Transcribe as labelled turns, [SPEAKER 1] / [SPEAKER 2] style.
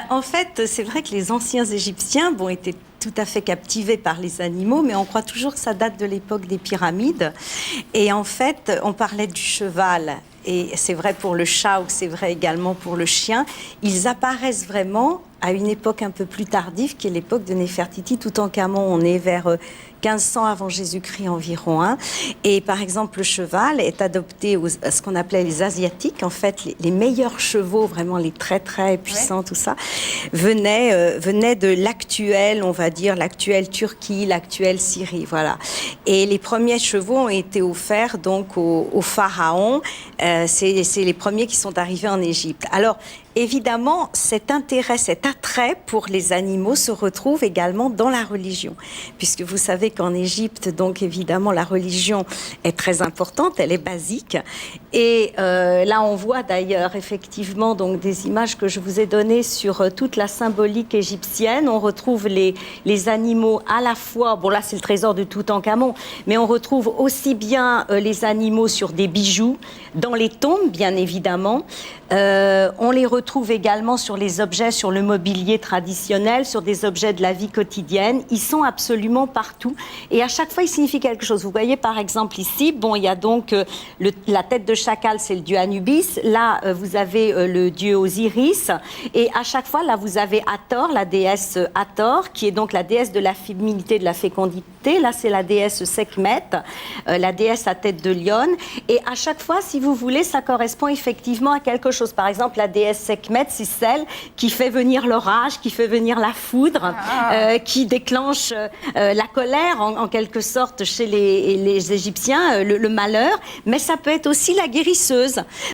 [SPEAKER 1] En fait, c'est vrai que les anciens Égyptiens étaient tout à fait captivés par les animaux, mais on croit toujours que ça date de l'époque des pyramides. Et en fait, on parlait du cheval, et c'est vrai pour le chat ou c'est vrai également pour le chien. Ils apparaissent vraiment à une époque un peu plus tardive, qui est l'époque de Néfertiti. Toutankhamon, on est vers 1500 avant Jésus-Christ environ. Et par exemple, le cheval est adopté à ce qu'on appelait les Asiatiques. En fait, les meilleurs chevaux, vraiment les très très puissants, tout ça, venaient de l'actuel, on va dire, l'actuelle Turquie, l'actuelle Syrie, voilà. Et les premiers chevaux ont été offerts donc aux pharaons. C'est les premiers qui sont arrivés en Égypte. Alors, évidemment, cet intérêt, cet attrait pour les animaux se retrouve également dans la religion. Puisque vous savez qu'en Égypte, donc évidemment, la religion est très importante, elle est basique. Et là, on voit d'ailleurs effectivement donc, des images que je vous ai données sur toute la symbolique égyptienne. On retrouve les animaux à la fois, bon là c'est le trésor de Toutankhamon, mais on retrouve aussi bien les animaux sur des bijoux, dans les tombes bien évidemment. On les retrouve également sur les objets, sur le mobilier traditionnel, sur des objets de la vie quotidienne. Ils sont absolument partout. Et à chaque fois, ils signifient quelque chose. Vous voyez, par exemple, ici, il y a donc la tête de chacal, c'est le dieu Anubis. Là, vous avez le dieu Osiris. Et à chaque fois, là, vous avez Hathor, la déesse Hathor, qui est donc la déesse de la féminité, de la fécondité. Là, c'est la déesse Sekhmet, la déesse à tête de lionne. Et à chaque fois, si vous voulez, ça correspond effectivement à quelque chose. Par exemple, la déesse Sekhmet, c'est celle qui fait venir l'orage, qui fait venir la foudre, qui déclenche la colère, en quelque sorte, chez les Égyptiens, le malheur. Mais ça peut être aussi la guérisseuse.